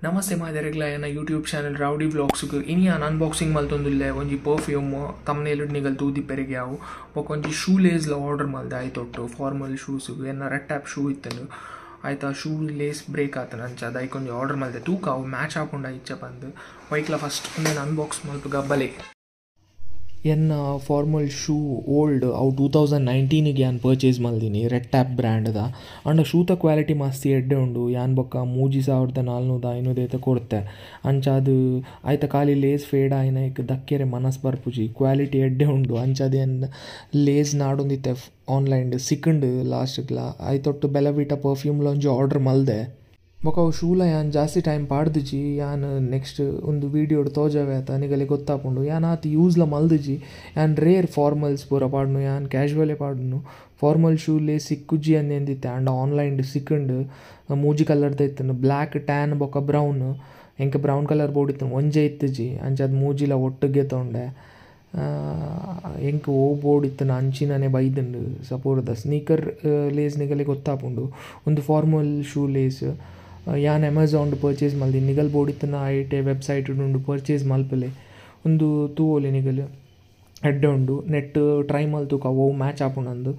ನಮಸ್ತೆ ಮಾದರಿಗ್ಲ ಎನ್ನ YouTube channel rowdy ವ್ಲಾಗ್ಸ್ಗೆ ಇನಿ ನಾನು ಅನ್ಬಾಕ್ಸಿಂಗ್ ಮಲ್ತೊಂದುಲ್ಲೆ ಒಂಜಿ ಪರ್ಫ್ಯೂಮ್ ತಮ್ಮನೇಲಿ ನಿಗಲ್ ತೂದಿಪ್ಪೆರೆಗೆ ಅವು ಒಂಜಿ ಶೂ ಲೇಸ್ಲ ಆರ್ಡರ್ ಮಲ್ದೆ ಆಯ್ತೊಟ್ಟು ಫಾರ್ಮಲ್ ಶೂಸ್ಗೆ ಎನ್ನ ರೆಡ್ ಟ್ಯಾಪ್ ಶೂ ಇತ್ತನು ಆಯ್ತಾ ಶೂ ಲೇಸ್ ಬ್ರೇಕ್ ಆತನ ಅಂಚ ಅದಕ್ಕೊಂದು ಆರ್ಡರ್ ಮಲ್ದೆ ತೂಕ ಅವು ಮ್ಯಾಚ್ ಹಾಕೊಂಡು ಇಚ್ಛೆ ಬಂದು ವೈಕ್ಲ ಫಸ್ಟ್ ಒಂದೇನು ಅನ್ಬಾಕ್ಸ್ ಮಲ್ಪ ಗಬ್ಬಲೆ ಎನ್ನ ಫಾರ್ಮಲ್ ಶೂ ಓಲ್ಡ್ ಅವು 2019ಗೆ ಯಾನ್ ಪರ್ಚೇಸ್ ಮಲ್ದಿನಿ ರೆಡ್ ಟ್ಯಾಪ್ ಬ್ರ್ಯಾಂಡ್ದ ಅಂಡ ಶೂತ ಕ್ವಾಲಿಟಿ ಮಸ್ತ್ ಎಡ್ಡೆ ಉಂಡು ಯಾನ್ ಬೊಕ್ಕ 3450 ಕೊಡ್ತೆ ಅಂಚ ಅದು ಆಯ್ತ ಖಾಲಿ ಲೇಸ್ ಫೇಡ್ ಆಯ್ನಕ್ ದಕ್ಕೆರೆ ಮನಸ್ ಬರ್ಪುಜಿ ಕ್ವಾಲಿಟಿ ಎಡ್ಡೆ ಉಂಡು ಅಂಚದು ಏನ್ ಲೇಸ್ ನಾಡೊಂದಿತ್ತೆ ಆನ್ಲೈನ್ ಸಿಕ್ಕಂಡು ಲಾಸ್ಟ್ಗ್ಲ ಆಯ್ತೊಟ್ಟು ಬೆಲವಿಟ ಪರ್ಫ್ಯೂಮ್ಲ ಒಂಜಿ ಆರ್ಡರ್ ಮಲ್ದೆ ಬೊಕ ಅವು ಶೂಲ ಯಾನ್ ಜಾಸ್ತಿ ಟೈಮ್ ಪಾಡ್ದಿಜಿ ಯಾನ್ ನೆಕ್ಸ್ಟ್ ಒಂದು ವೀಡಿಯೋಡ್ ತೋಜವೆ ಆತ ನಿಗಲೆ ಗೊತ್ತಾಪುಂಡು ಯಾನ್ ಆತ ಯೂಸ್ಲ ಮಲ್ದಿಜಿ ಯಾನ್ ರೇರ್ ಫಾರ್ಮಲ್ಸ್ ಪೂರ ಪಾಡ್ನು ಯಾನ್ ಕ್ಯಾಶುವಲೇ ಪಾಡ್ನು ಫಾರ್ಮಲ್ ಶೂಲೆ ಸಿಕ್ಕುಜಿ ಅಂದೆಂದಿತ್ತೆ ಆಂಡ ಆನ್ಲೈನ್ ಸಿಕ್ಕಂಡು ಮೂಜಿ ಕಲರ್ದ ಇತ್ತನು ಬ್ಲ್ಯಾಕ್ ಟ್ಯಾನ್ ಬೊಕ ಬ್ರೌನ್ ಎಂಕ್ ಬ್ರೌನ್ ಕಲರ್ ಬೋರ್ಡ್ ಒಂಜೆ ಇತ್ತಜಿ ಅಂಚದು ಮೂಜಿಲ ಒಟ್ಟಿಗೆ ತೊಂಡೆ ಎಂಕ್ ಓ ಬೋರ್ಡ್ ಇತ್ತನ ಅಂಚಿನನೆ ಬೈದಂಡು ಸಪೋರ್ದ ಸ್ನೀಕರ್ ಲೇಸ್ ನಿಗಲೆ ಗೊತ್ತಾಪುಂಡು ಒಂದು ಫಾರ್ಮಲ್ ಶೂ ಲೇಸ್ ಯಾನ್ ಅಮೆಝಾನ್ಡು ಪರ್ಚೇಸ್ ಮಲ್ದಿನಿ ನಿಗಲ್ ಬೋರ್ಡ್ ಇತ್ತನ ಐಟೆ ವೆಬ್ಸೈಟ್ ಉಂಡು ಪರ್ಚೇಸ್ ಮಲ್ಪಲೆ ಒಂದು ತೂವೊಲಿ ನಿಗಲು ಎಡ್ಡೆ ಉಂಡು ನೆಟ್ ಟ್ರೈ ಮಲ್ತುಕ ಓ ಮ್ಯಾಚ್ ಆಪುಂಡು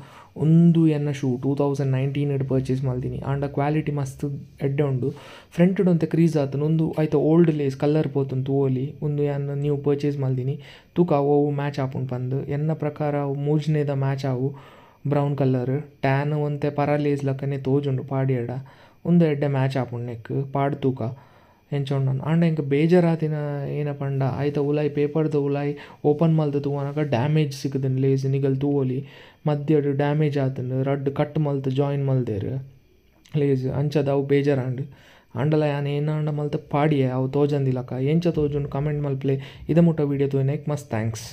ಒಂದು ಎನ್ನ ಶೂ 2019 ಪರ್ಚೇಸ್ ಮಲ್ದಿನಿ ಆಂಡ ಕ್ವಾಲಿಟಿ ಮಸ್ತ್ ಎಡ್ಡೆ ಉಂಡು ಫ್ರಂಟ್ ಒಂತೆ ಕ್ರೀಸ್ ಆತನು ಒಂದು ಆಯ್ತು ಓಲ್ಡ್ ಲೇಸ್ ಕಲರ್ ಪೋತುನ್ ತೂವೊಲಿ ಒಂದು ಯಾನ್ ನೀವು ಪರ್ಚೇಸ್ ಮಲ್ದಿನಿ ತೂಕ ಓ ಮ್ಯಾಚ್ ಆಪುಂಡು ಪಂದು ಎನ್ನ ಪ್ರಕಾರ ಮೂಜ್ನೇದ ಮ್ಯಾಚ್ ಆವು ಬ್ರೌನ್ ಕಲರ್ ಟ್ಯಾನ್ ಒಂತೆ ಪರ ಲೇಸ್ ಲಕ್ಕನೆ ತೋಜುಂಡು ಪಾಡಿಯಡ ಒಂದು ಎಡ್ಡೆ ಮ್ಯಾಚ್ ಆಪುಂಡು ನೆಕ್ ಪಾಡ್ ತೂಕ ಎಂಚೊಂಡು ಆಂಡ ಇಂಕ ಬೇಜಾರಾತಿನ ಏನ ಪಂಡ ಆಯ್ತ ಉಲಾಯಿ ಪೇಪರ್ದ ಉಲಾಯಿ ಓಪನ್ ಮಲ್ತು ತೂವನಕ ಡ್ಯಾಮೇಜ್ ಸಿಕ್ಕದನು ಲೇಸ್ ನಿಗಲ್ ತೂವೊಲಿ ಮಧ್ಯಡ್ ಡ್ಯಾಮೇಜ್ ಆತನು ರಡ್ ಕಟ್ ಮಲ್ತು ಜಾಯಿನ್ ಮಲ್ದೇರು ಲೇಸ್ ಅಂಚದ ಅವು ಬೇಜಾರಾಂಡು ಅಂಡಲ ಯಾನ್ ಏನಾಂಡ ಮಲ್ತು ಪಾಡಿಯೆ ಅವು ತೋಜಂದಿಲಕ ಎಂಚ ತೋಜುಂಡು ಕಮೆಂಟ್ ಮಲ್ಪಲೆ ಇದ ಮುಟ್ಟ ವೀಡಿಯೋ ತೋಯಿನೇಕ್ ಮಸ್ತ್ ಥ್ಯಾಂಕ್ಸ್.